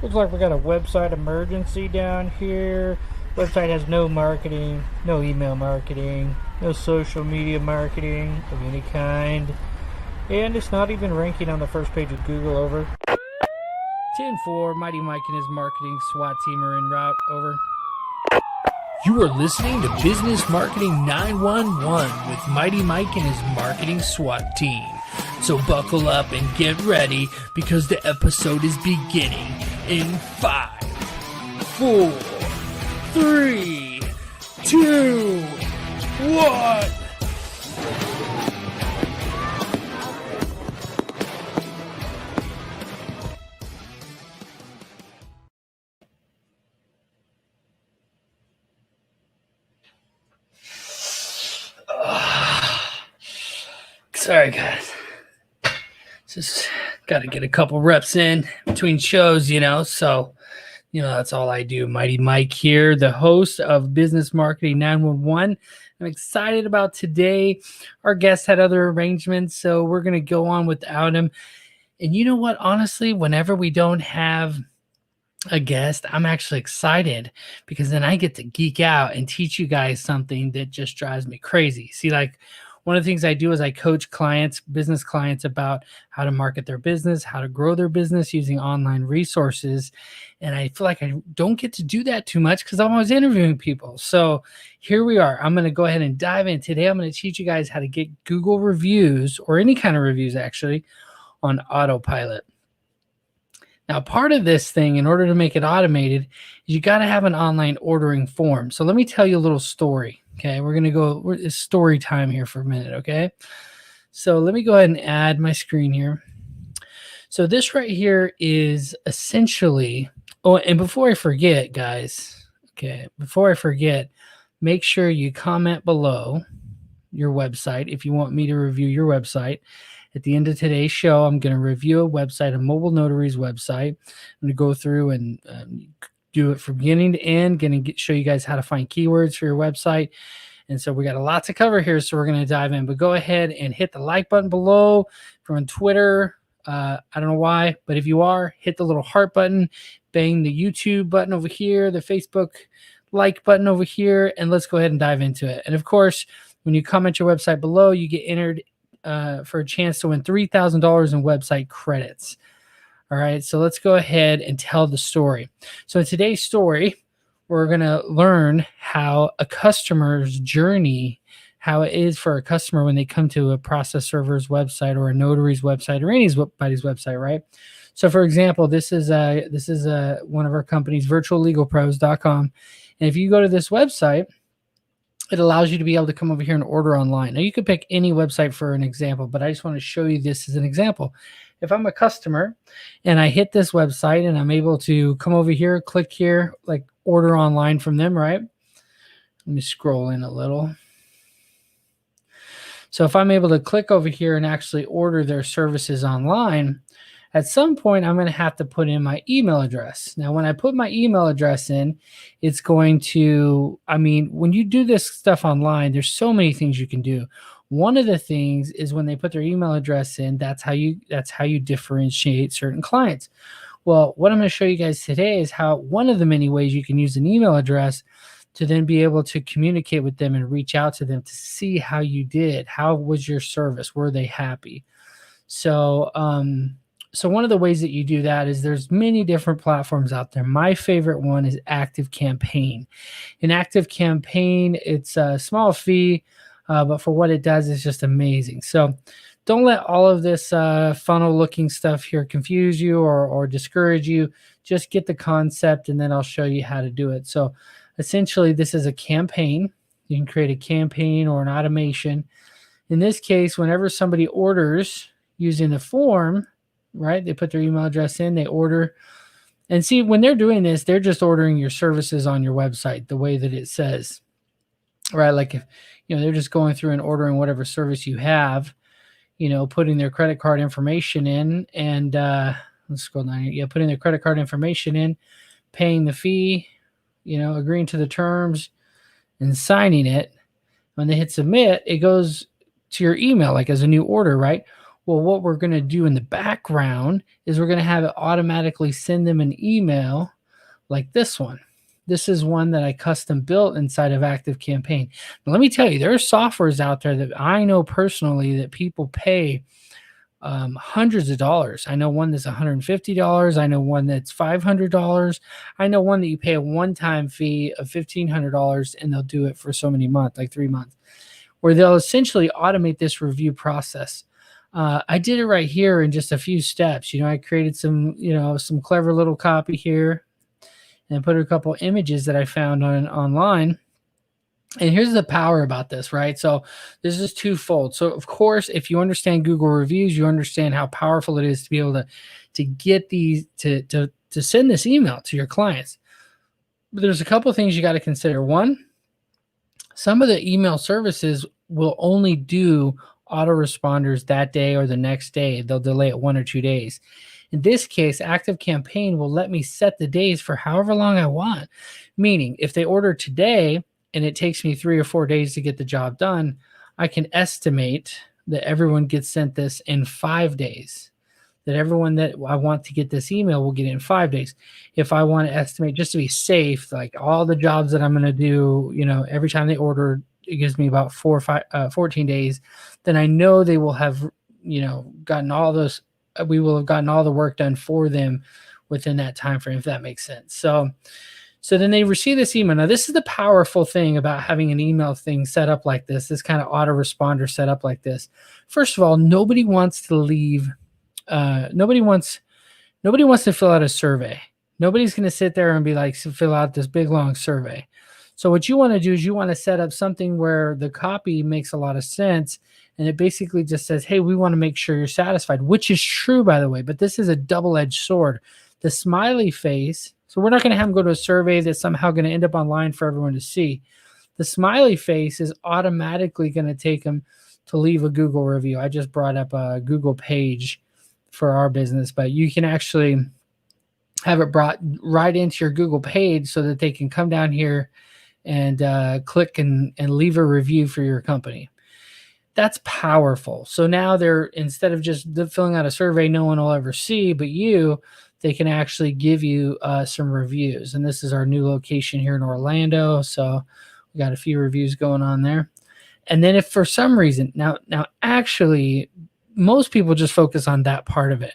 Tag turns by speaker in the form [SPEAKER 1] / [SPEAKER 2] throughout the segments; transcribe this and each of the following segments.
[SPEAKER 1] Looks like we got a website emergency down here. Website has no marketing, no email marketing, no social media marketing of any kind, and it's not even ranking on the first page of Google. Over. 10-4, Mighty Mike and his marketing SWAT team are en route. Over.
[SPEAKER 2] You are listening to Business Marketing 911 with Mighty Mike and his marketing SWAT team. So buckle up and get ready because the episode is beginning in 5, 4, 3, 2, 1. Sorry, guys. Just got to get a couple reps in between shows, so, that's all I do. Mighty Mike here, the host of Business Marketing 911. I'm excited about today. Our guest had other arrangements, so we're going to go on without him. And you know what? Honestly, whenever we don't have a guest, I'm actually excited because then I get to geek out and teach you guys something that just drives me crazy. See, like, one of the things I do is I coach clients, business clients, about how to market their business, how to grow their business using online resources. And I feel like I don't get to do that too much because I'm always interviewing people. So here we are. I'm going to go ahead and dive in. Today, I'm going to teach you guys how to get Google reviews, or any kind of reviews actually, on Autopilot. Now, part of this thing, in order to make it automated, is you got to have an online ordering form. So let me tell you a little story. Okay, we're going to go, it's story time here for a minute, okay? So let me go ahead and add my screen here. So this right here is essentially, oh, and before I forget, guys, make sure you comment below your website if you want me to review your website. At the end of today's show, I'm going to review a website, a mobile notary's website. I'm going to go through and do it from beginning to end, going to show you guys how to find keywords for your website. And so we got a lot to cover here, so we're going to dive in. But go ahead and hit the like button below. If you're on Twitter, I don't know why, but if you are, hit the little heart button, bang the YouTube button over here, the Facebook like button over here, and let's go ahead and dive into it. And of course, when you comment your website below, you get entered for a chance to win $3,000 in website credits. All right, so let's go ahead and tell the story. So in today's story, we're going to learn how a customer's journey, how it is for a customer when they come to a process server's website or a notary's website or anybody's website, right? So for example, this is one of our companies, virtuallegalpros.com. And if you go to this website, it allows you to be able to come over here and order online. Now, you could pick any website for an example, but I just want to show you this as an example. If I'm a customer and I hit this website and I'm able to come over here, click here, like order online from them, right? Let me scroll in a little. So if I'm able to click over here and actually order their services online, at some point, I'm going to have to put in my email address. Now, when I put my email address in, it's going to, when you do this stuff online, there's so many things you can do. One of the things is when they put their email address in, that's how you differentiate certain clients. Well, what I'm going to show you guys today is how one of the many ways you can use an email address to then be able to communicate with them and reach out to them to see how you did. How was your service? Were they happy? So one of the ways that you do that is there's many different platforms out there. My favorite one is ActiveCampaign. In ActiveCampaign, it's a small fee, but for what it does, it's just amazing. So don't let all of this funnel-looking stuff here confuse you or discourage you. Just get the concept, and then I'll show you how to do it. So essentially, this is a campaign. You can create a campaign or an automation. In this case, whenever somebody orders using the form, right, they put their email address in, they order. And see, when they're doing this, they're just ordering your services on your website the way that it says, right? Like if, they're just going through and ordering whatever service you have, putting their credit card information in and let's scroll down here. Yeah, putting their credit card information in, paying the fee, agreeing to the terms and signing it. When they hit submit, it goes to your email like as a new order, right? Well, what we're going to do in the background is we're going to have it automatically send them an email like this one. This is one that I custom built inside of ActiveCampaign. Now, let me tell you, there are softwares out there that I know personally that people pay hundreds of dollars. I know one that's $150. I know one that's $500. I know one that you pay a one-time fee of $1,500 and they'll do it for so many months, like 3 months, where they'll essentially automate this review process. I did it right here in just a few steps. I created some clever little copy here and put a couple images that I found online. And here's the power about this, right? So this is twofold. So of course, if you understand Google reviews, you understand how powerful it is to be able to get these to send this email to your clients. But there's a couple of things you got to consider. One, some of the email services will only do autoresponders that day or the next day. They'll delay it 1 or 2 days. In this case, ActiveCampaign will let me set the days for however long I want. Meaning, if they order today and it takes me 3 or 4 days to get the job done, I can estimate that everyone gets sent this in 5 days. That everyone that I want to get this email will get it in 5 days. If I want to estimate, just to be safe, like all the jobs that I'm going to do, every time they order, it gives me about 14 days. Then I know they will have, gotten all those. We will have gotten all the work done for them within that time frame, if that makes sense. So then they receive this email. Now, this is the powerful thing about having an email thing set up like this kind of autoresponder set up like this. First of all, nobody wants to leave. Nobody wants to fill out a survey. Nobody's going to sit there and be like, fill out this big long survey. So what you want to do is you want to set up something where the copy makes a lot of sense. And it basically just says, hey, we want to make sure you're satisfied, which is true, by the way, but this is a double-edged sword. The smiley face, so we're not going to have them go to a survey that's somehow going to end up online for everyone to see. The smiley face is automatically going to take them to leave a Google review. I just brought up a Google page for our business, but you can actually have it brought right into your Google page so that they can come down here and click and leave a review for your company. That's powerful. So now they're, instead of just filling out a survey no one will ever see but you, they can actually give you some reviews. And this is our new location here in Orlando. So we got a few reviews going on there. And then if for some reason, now actually, most people just focus on that part of it.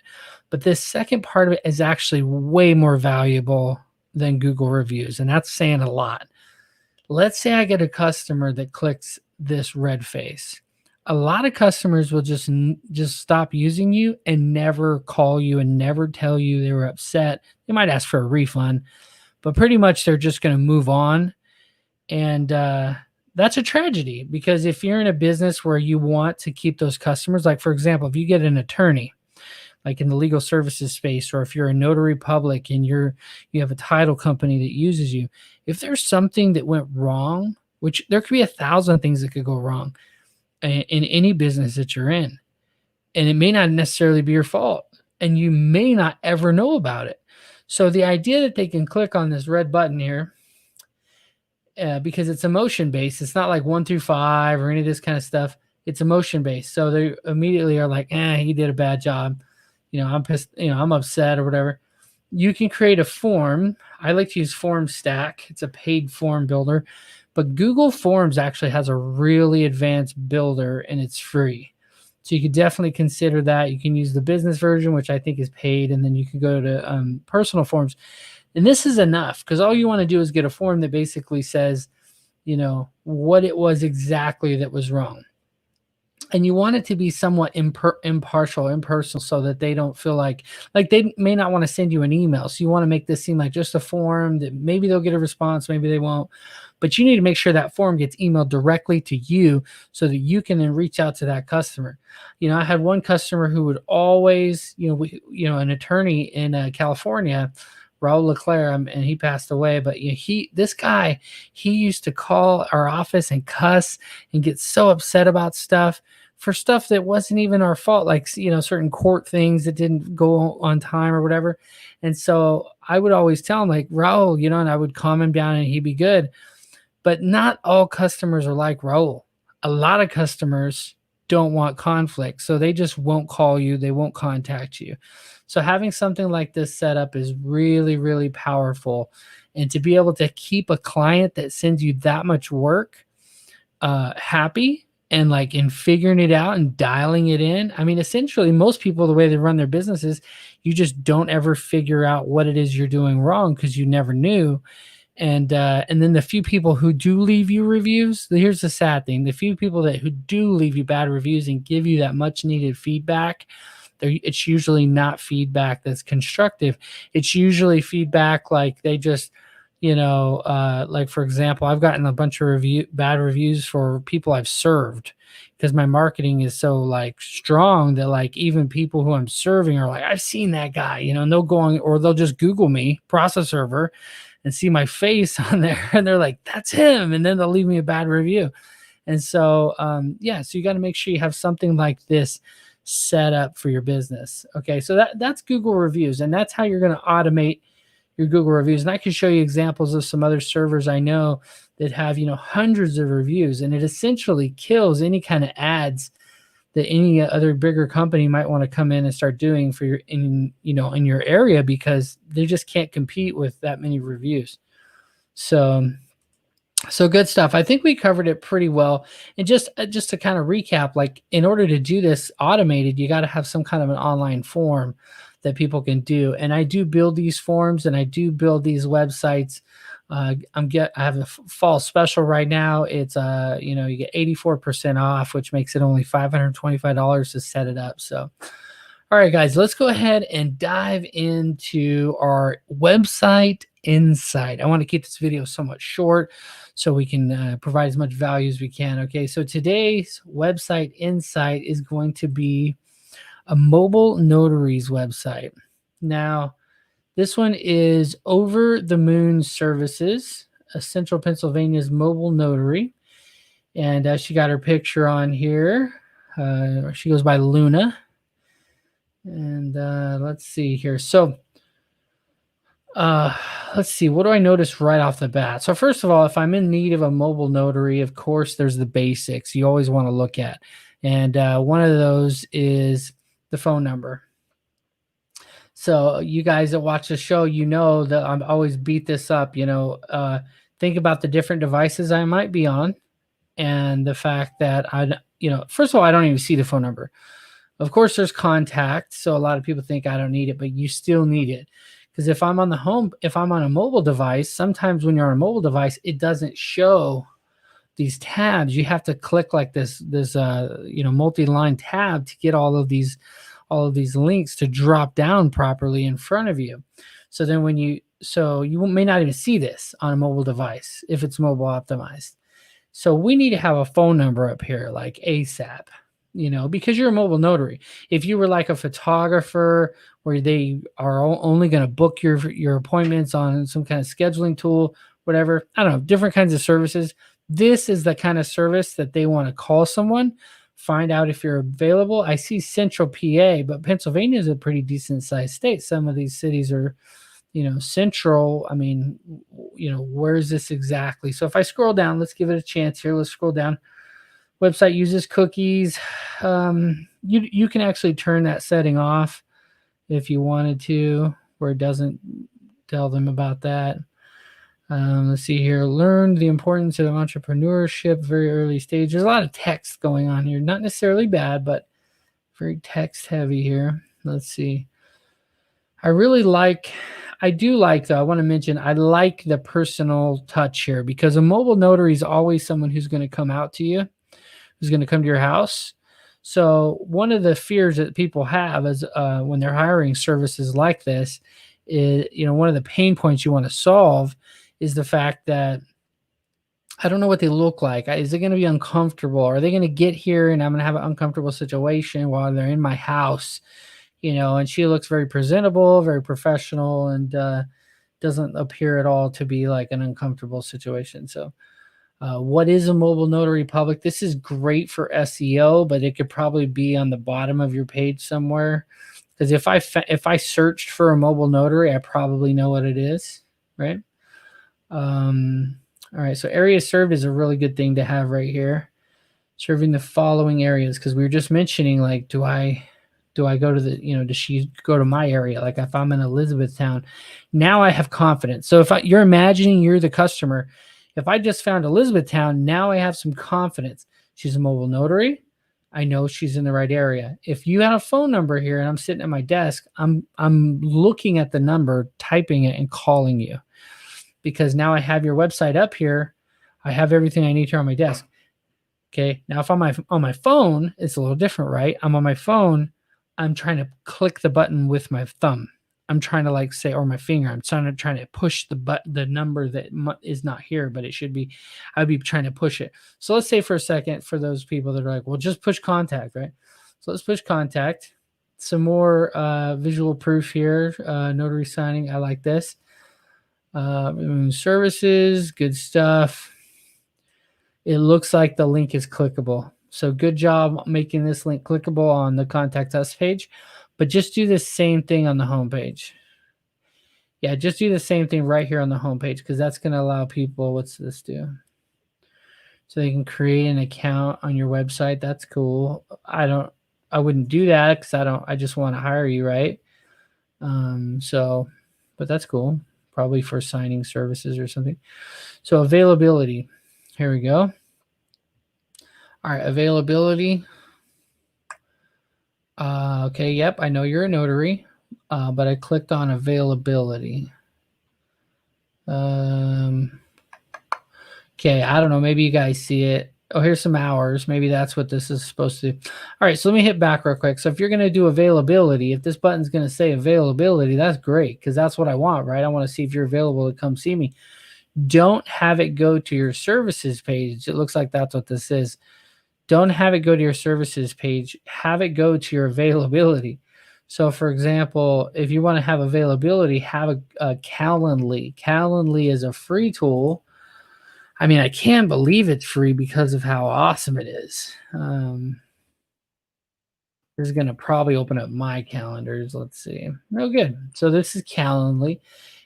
[SPEAKER 2] But this second part of it is actually way more valuable than Google reviews. And that's saying a lot. Let's say I get a customer that clicks this red face. A lot of customers will just stop using you and never call you and never tell you they were upset. They might ask for a refund, but pretty much they're just going to move on. And that's a tragedy, because if you're in a business where you want to keep those customers, like for example, if you get an attorney, like in the legal services space, or if you're a notary public and you have a title company that uses you, if there's something that went wrong, which there could be 1,000 things that could go wrong in any business that you're in, and it may not necessarily be your fault, and you may not ever know about it. So the idea that they can click on this red button here, because it's emotion based, it's not like 1 through 5 or any of this kind of stuff. It's emotion based. So they immediately are like, he did a bad job. I'm pissed, I'm upset or whatever. You can create a form. I like to use Form Stack. It's a paid form builder, but Google Forms actually has a really advanced builder and it's free. So you could definitely consider that. You can use the business version, which I think is paid, and then you can go to personal forms. And this is enough, because all you want to do is get a form that basically says, what it was exactly that was wrong. And you want it to be somewhat impartial, impersonal, so that they don't feel like they may not want to send you an email. So you want to make this seem like just a form that maybe they'll get a response, maybe they won't. But you need to make sure that form gets emailed directly to you so that you can then reach out to that customer. I had one customer who would always, an attorney in California, Raul Leclerc, and he passed away. But this guy used to call our office and cuss and get so upset about stuff that wasn't even our fault, like certain court things that didn't go on time or whatever. And so I would always tell him, like, Raul, and I would calm him down and he'd be good. But not all customers are like Raul. A lot of customers don't want conflict. So they just won't call you, they won't contact you. So having something like this set up is really, really powerful. And to be able to keep a client that sends you that much work happy and like in figuring it out and dialing it in. I mean, essentially, most people, the way they run their businesses, you just don't ever figure out what it is you're doing wrong because you never knew. And then the few people who do leave you reviews, here's the sad thing: the few people who do leave you bad reviews and give you that much needed feedback, it's usually not feedback that's constructive. It's usually feedback like they just, like for example, I've gotten a bunch of bad reviews for people I've served because my marketing is so like strong that like even people who I'm serving are like, I've seen that guy, and they'll go on, or they'll just Google me, process server, and see my face on there, and they're like, that's him, and then they'll leave me a bad review. And so so you got to make sure you have something like this set up for your business. Okay, so that's Google reviews, and that's how you're going to automate your Google reviews. And I can show you examples of some other servers I know that have hundreds of reviews, and it essentially kills any kind of ads that any other bigger company might want to come in and start doing for your in your area, because they just can't compete with that many reviews. So good stuff. I think we covered it pretty well. And just to kind of recap, like in order to do this automated, you got to have some kind of an online form that people can do. And I do build these forms and I do build these websites. I have a fall special right now. It's you get 84% off, which makes it only $525 to set it up. So, all right, guys, let's go ahead and dive into our website insight. I want to keep this video somewhat short so we can provide as much value as we can. Okay, so today's website insight is going to be a mobile notary's website. Now, this one is Over the Moon Services, Central Pennsylvania's mobile notary. And she got her picture on here. She goes by Luna. And let's see here. So let's see. What do I notice right off the bat? So first of all, if I'm in need of a mobile notary, of course, there's the basics you always want to look at. And one of those is the phone number. So you guys that watch the show, that I'm always beat this up, think about the different devices I might be on and the fact that first of all, I don't even see the phone number. Of course, there's contact. So a lot of people think I don't need it, but you still need it. Because if I'm on a mobile device, sometimes when you're on a mobile device, it doesn't show these tabs. You have to click like this multi-line tab to get all of these links to drop down properly in front of you. So then you may not even see this on a mobile device if it's mobile optimized. So we need to have a phone number up here like ASAP, because you're a mobile notary. If you were like a photographer where they are only going to book your appointments on some kind of scheduling tool, whatever, I don't know, different kinds of services, this is the kind of service that they want to call someone, find out if you're available. I see Central PA, but Pennsylvania is a pretty decent sized state. Some of these cities are, central. I mean, where is this exactly? So if I scroll down, let's give it a chance here. Let's scroll down. Website uses cookies. You can actually turn that setting off if you wanted to, where it doesn't tell them about that. Let's see here. Learn the importance of entrepreneurship, very early stage. There's a lot of text going on here. Not necessarily bad, but very text heavy here. Let's see. I want to mention, I like the personal touch here, because a mobile notary is always someone who's going to come out to you, who's going to come to your house. So one of the fears that people have is when they're hiring services like this is, one of the pain points you want to solve is the fact that I don't know what they look like. Is it going to be uncomfortable? Are they going to get here and I'm going to have an uncomfortable situation while they're in my house? And she looks very presentable, very professional, and doesn't appear at all to be like an uncomfortable situation. So what is a mobile notary public? This is great for SEO, but it could probably be on the bottom of your page somewhere. Because if I searched for a mobile notary, I probably know what it is, right? All right, so area served is a really good thing to have right here. serving the following areas, because we were just mentioning, like, do I go to the, does she go to my area? Like if I'm in Elizabethtown, now I have confidence. So if you're imagining you're the customer, if I just found Elizabethtown, now I have some confidence. She's a mobile notary. I know she's in the right area. If you had a phone number here and I'm sitting at my desk, I'm looking at the number, typing it, and calling you, because now I have your website up here. I have everything I need here on my desk. Okay. Now, if I'm on my phone, it's a little different, right? I'm on my phone. I'm trying to click the button with my thumb. I'm trying to, like, say, or my finger. I'm trying to push the number that is not here, but it should be. I'd be trying to push it. So let's say for a second, for those people that are like, well, just push contact, right? So let's push contact. Some more visual proof here. Notary signing. I like this. Services, good stuff. It looks like the link is clickable. So good job making this link clickable on the Contact Us page, but just do the same thing on the home page. Yeah, just do the same thing right here on the home page, because that's going to allow people, what's this do? So they can create an account on your website. That's cool. I wouldn't do that because I just want to hire you, right? But that's cool. Probably for signing services or something. So availability. Here we go. All right, availability. Okay, yep, I know you're a notary, but I clicked on availability. Okay, I don't know. Maybe you guys see it. Oh, here's some hours. Maybe that's what this is supposed to do. All right, so let me hit back real quick. So if you're going to do availability, if this button's going to say availability, that's great, because that's what I want, right? I want to see if you're available to come see me. Don't have it go to your services page. It looks like that's what this is. Don't have it go to your services page. Have it go to your availability. So, for example, if you want to have availability, have a Calendly. Calendly is a free tool. I mean, I can't believe it's free because of how awesome it is. This is going to probably open up my calendars. Let's see. Oh, good. So this is Calendly.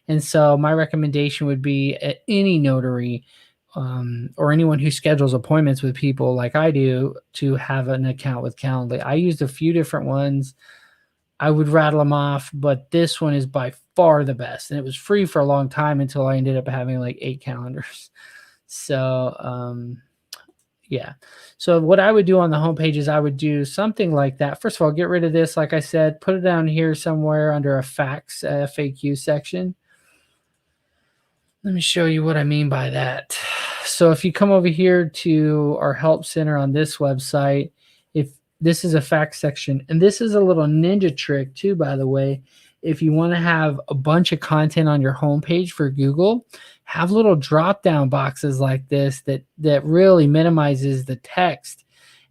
[SPEAKER 2] And so my recommendation would be any notary or anyone who schedules appointments with people like I do to have an account with Calendly. I used a few different ones. I would rattle them off, but this one is by far the best. And it was free for a long time until I ended up having like 8 calendars. So, yeah. So what I would do on the homepage is I would do something like that. First of all, get rid of this. Like I said, put it down here somewhere under a FAQ section. Let me show you what I mean by that. So if you come over here to our help center on this website, if this is a fact section, and this is a little ninja trick too, by the way, if you want to have a bunch of content on your homepage for Google, have little drop down boxes like this that really minimizes the text,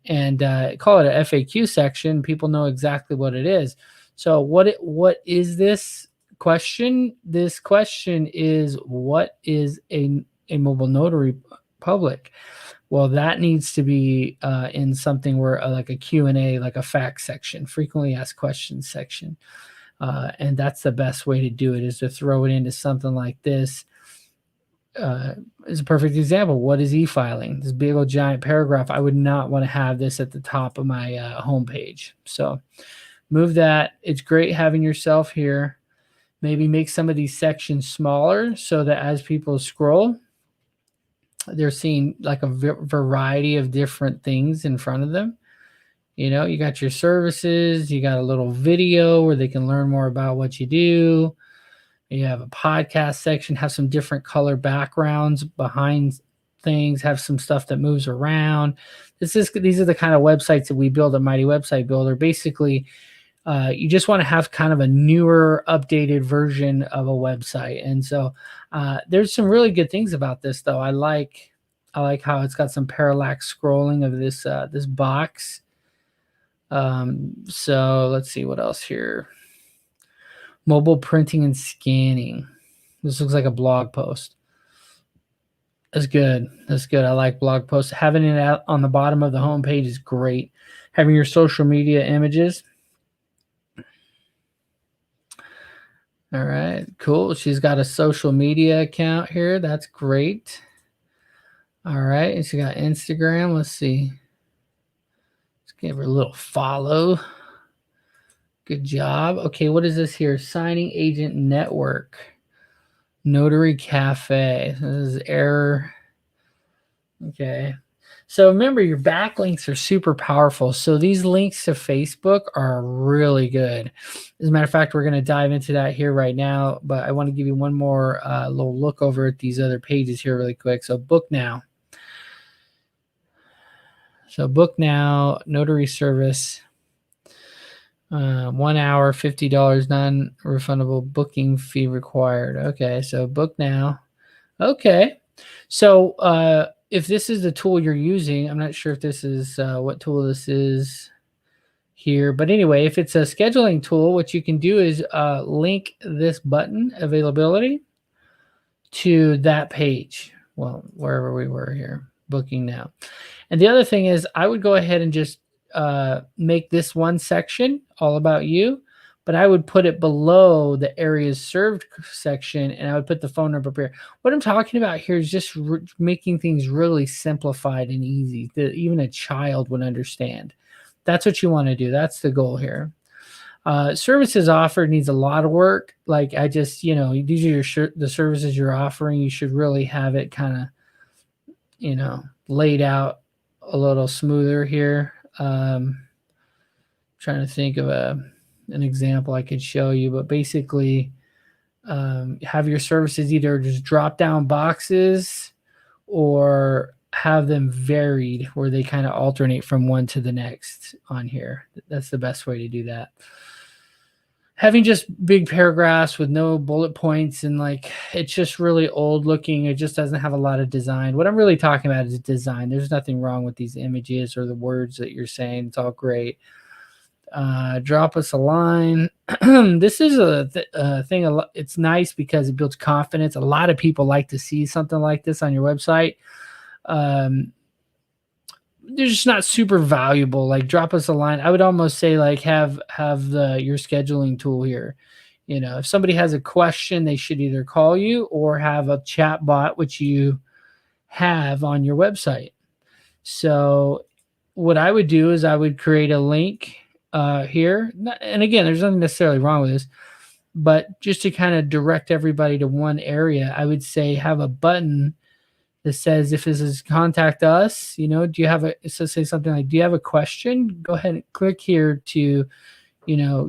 [SPEAKER 2] and call it a FAQ section. People know exactly what it is. So what is this question? This question is, what is a mobile notary public? Well, that needs to be in something where like a Q&A, like a fact section, frequently asked questions section. And that's the best way to do it, is to throw it into something like this. Is a perfect example. What is e-filing? This big old giant paragraph. I would not want to have this at the top of my homepage. So move that. It's great having yourself here. Maybe make some of these sections smaller so that as people scroll, they're seeing like a variety of different things in front of them. You got your services, you got a little video where they can learn more about what you do. You have a podcast section, have some different color backgrounds behind things, have some stuff that moves around. These are the kind of websites that we build at Mighty Website Builder. Basically, you just want to have kind of a newer, updated version of a website. And so there's some really good things about this, though. I like how it's got some parallax scrolling of this box. So let's see what else here. Mobile printing and scanning. This looks like a blog post. That's good. That's good. I like blog posts. Having it out on the bottom of the homepage is great. Having your social media images. All right, cool. She's got a social media account here. That's great. All right, and she got Instagram. Let's see. Give her a little follow. Good job. Okay, what is this here? Signing Agent Network. Notary Cafe. This is error. Okay. So remember, your backlinks are super powerful. So these links to Facebook are really good. As a matter of fact, we're going to dive into that here right now. But I want to give you one more little look over at these other pages here really quick. So book now. So book now, notary service. 1 hour, $50, non-refundable booking fee required. Okay, so book now. Okay. So if this is the tool you're using, I'm not sure if this is what tool this is here. But anyway, if it's a scheduling tool, what you can do is link this button, availability, to that page. Well, wherever we were here, booking now. And the other thing is I would go ahead and just make this one section all about you, but I would put it below the areas served section, and I would put the phone number up here. What I'm talking about here is just making things really simplified and easy that even a child would understand. That's what you want to do. That's the goal here. Services offered needs a lot of work. Like I just, these are the services you're offering. You should really have it kind of, laid out a little smoother here. Trying to think of an example I could show you, but basically have your services either just drop down boxes or have them varied where they kind of alternate from one to the next on here. That's the best way to do that. Having just big paragraphs with no bullet points and it's just really old looking. It just doesn't have a lot of design. What I'm really talking about is design. There's nothing wrong with these images or the words that you're saying. It's all great. Drop us a line. This is a thing. It's nice because it builds confidence. A lot of people like to see something like this on your website. They're just not super valuable. Like drop us a line. I would almost say have your scheduling tool here. If somebody has a question, they should either call you or have a chat bot, which you have on your website. So what I would do is I would create a link here. And again, there's nothing necessarily wrong with this, but just to kind of direct everybody to one area, I would say have a button that says, if this is contact us, do you have say something like, do you have a question? Go ahead and click here to,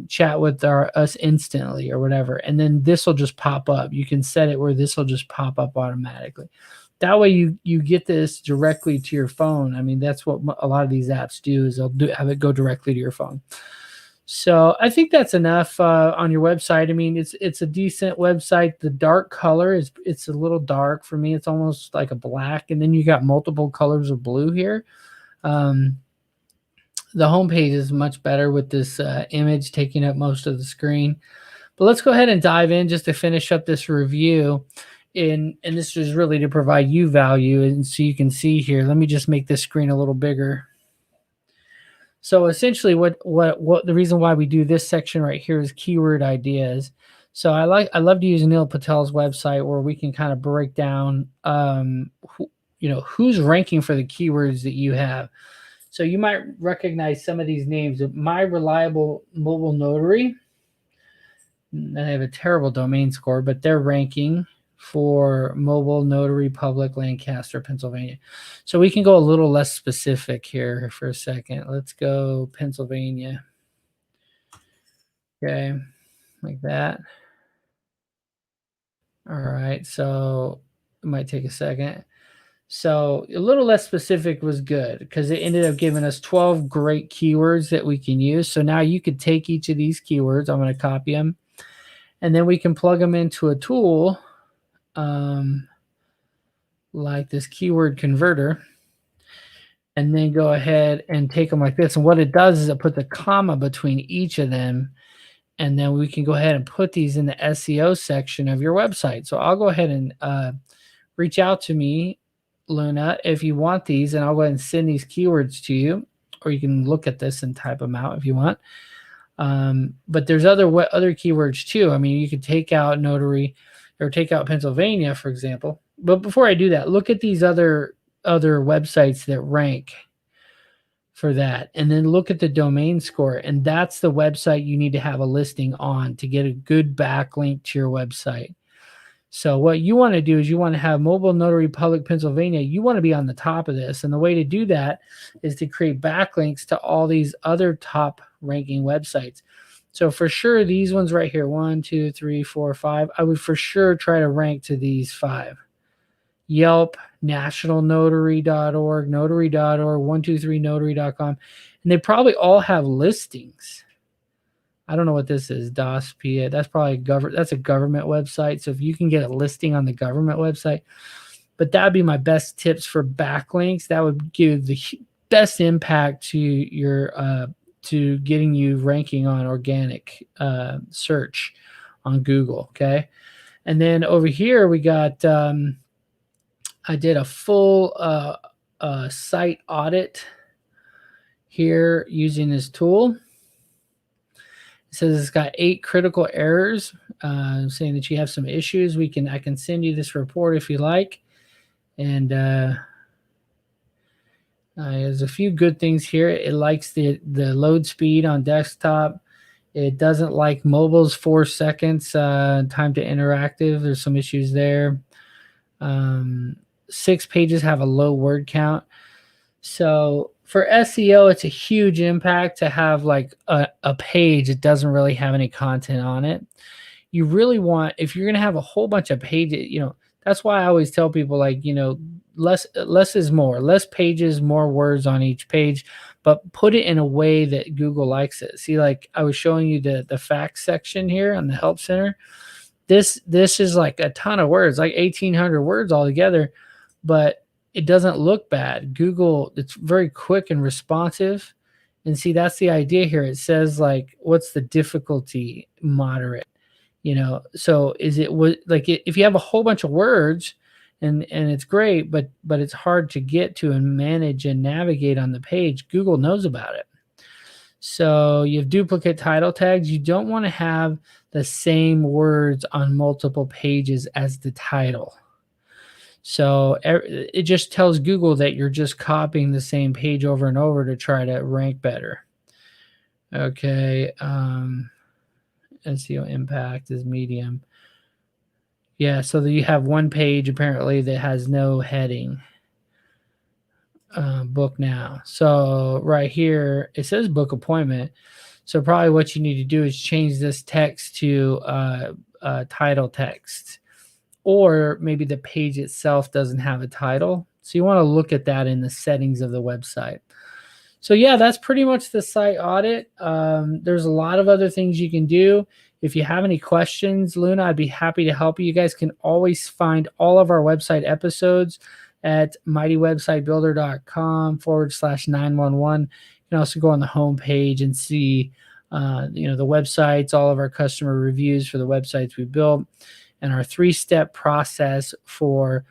[SPEAKER 2] chat with us instantly or whatever. And then this will just pop up. You can set it where this will just pop up automatically. That way you get this directly to your phone. I mean, that's what a lot of these apps do is they'll have it go directly to your phone. So I think that's enough on your website. I mean, it's a decent website. The dark color it's a little dark for me. It's almost like a black, and then you got multiple colors of blue here. The homepage is much better with this image taking up most of the screen. But let's go ahead and dive in just to finish up this review. And this is really to provide you value, and so you can see here. Let me just make this screen a little bigger. So essentially what the reason why we do this section right here is keyword ideas. So I love to use Neil Patel's website where we can kind of break down who's ranking for the keywords that you have. So you might recognize some of these names. My Reliable Mobile Notary, they have a terrible domain score, but they're ranking for Mobile Notary Public, Lancaster, Pennsylvania. So we can go a little less specific here for a second. Let's go Pennsylvania. Okay, like that. All right, so it might take a second. So a little less specific was good because it ended up giving us 12 great keywords that we can use. So now you could take each of these keywords. I'm going to copy them, and then we can plug them into a tool like this keyword converter, and then go ahead and take them like this. And what it does is it puts a comma between each of them, and then we can go ahead and put these in the SEO section of your website. So I'll go ahead and reach out to me, Luna, if you want these, and I'll go ahead and send these keywords to you, or you can look at this and type them out if you want. But there's other keywords too. I mean, you could take out notary or take out Pennsylvania, for example. But before I do that, look at these other websites that rank for that. And then look at the domain score. And that's the website you need to have a listing on to get a good backlink to your website. So what you want to do is you want to have Mobile Notary Public Pennsylvania. You want to be on the top of this. And the way to do that is to create backlinks to all these other top ranking websites. So for sure, these ones right here, 1, 2, 3, 4, 5, I would for sure try to rank to these 5. Yelp, nationalnotary.org, notary.org, 123notary.com. And they probably all have listings. I don't know what this is, DOSPA. That's probably that's a government website. So if you can get a listing on the government website, but that'd be my best tips for backlinks. That would give the best impact to your to getting you ranking on organic search on Google. Okay, and then over here we got I did a full site audit here using this tool. It says it's got 8 critical errors, saying that you have some issues. I can send you this report if you like. And there's a few good things here. It likes the load speed on desktop. It doesn't like mobile's 4 seconds time to interactive. There's some issues there. 6 pages have a low word count. So for SEO, it's a huge impact to have like a page that doesn't really have any content on it. You really want, if you're going to have a whole bunch of pages, that's why I always tell people, like, less is more, less pages, more words on each page, but put it in a way that Google likes it. See, like I was showing you the facts section here on the Help Center. This is like a ton of words, like 1,800 words altogether, but it doesn't look bad. Google, it's very quick and responsive. And see, that's the idea here. It says like, what's the difficulty? Moderate. So is it like if you have a whole bunch of words and it's great, but it's hard to get to and manage and navigate on the page, Google knows about it. So you have duplicate title tags. You don't want to have the same words on multiple pages as the title. So it just tells Google that you're just copying the same page over and over to try to rank better. Okay. SEO impact is medium. Yeah, so you have one page apparently that has no heading. Book now. So right here, it says book appointment. So probably what you need to do is change this text to title text. Or maybe the page itself doesn't have a title. So you want to look at that in the settings of the website. So yeah, that's pretty much the site audit. There's a lot of other things you can do. If you have any questions, Luna, I'd be happy to help you. You guys can always find all of our website episodes at mightywebsitebuilder.com/911. You can also go on the home page and see the websites, all of our customer reviews for the websites we built, and our 3-step process for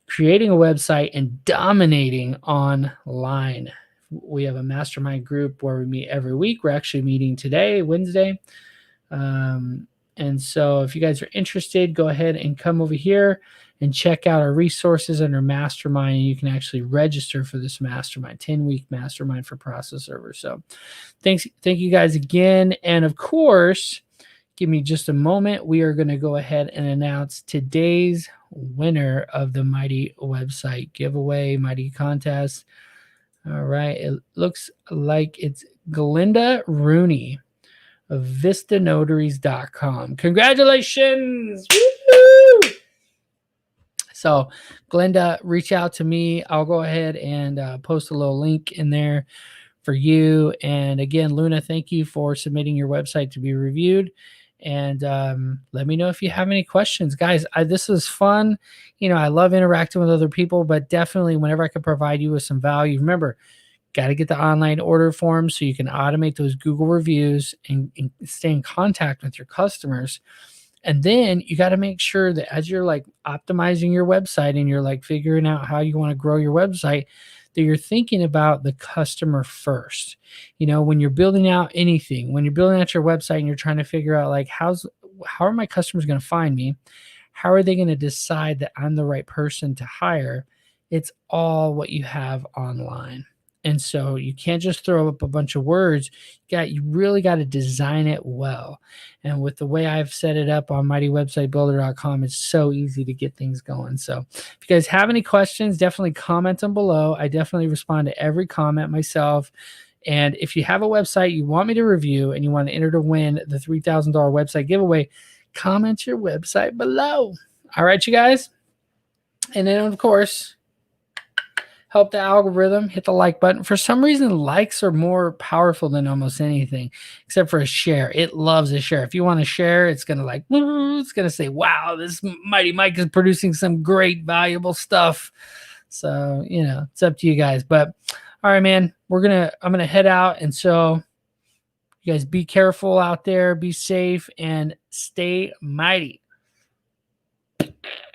[SPEAKER 2] creating a website and dominating online. We have a mastermind group where we meet every week. We're actually meeting today, Wednesday. And so if you guys are interested, go ahead and come over here and check out our resources under mastermind. And you can actually register for this mastermind, 10-week mastermind for process servers. So thank you guys again. And of course, give me just a moment. We are going to go ahead and announce today's winner of the Mighty website giveaway, Mighty contest. All right. It looks like it's Glinda Rooney of VistaNotaries.com. Congratulations. Woo-hoo! So Glinda, reach out to me. I'll go ahead and post a little link in there for you. And again, Luna, thank you for submitting your website to be reviewed. And let me know if you have any questions. Guys, this is fun. I love interacting with other people, but definitely whenever I can provide you with some value, remember, got to get the online order form so you can automate those Google reviews and stay in contact with your customers. And then you got to make sure that as you're like optimizing your website and you're like figuring out how you want to grow your website, that you're thinking about the customer first. When you're building out anything, when you're building out your website and you're trying to figure out like, how are my customers going to find me? How are they going to decide that I'm the right person to hire? It's all what you have online. And so you can't just throw up a bunch of words. You really got to design it well. And with the way I've set it up on mightywebsitebuilder.com, it's so easy to get things going. So if you guys have any questions, definitely comment them below. I definitely respond to every comment myself. And if you have a website you want me to review and you want to enter to win the $3,000 website giveaway, comment your website below. All right, you guys. And then, of course, help the algorithm, hit the like button. For some reason, likes are more powerful than almost anything, except for a share. It loves a share. If you want to share, it's going to it's going to say, wow, this Mighty Mike is producing some great, valuable stuff. So, it's up to you guys. But all right, man, I'm going to head out. And so you guys be careful out there, be safe, and stay mighty.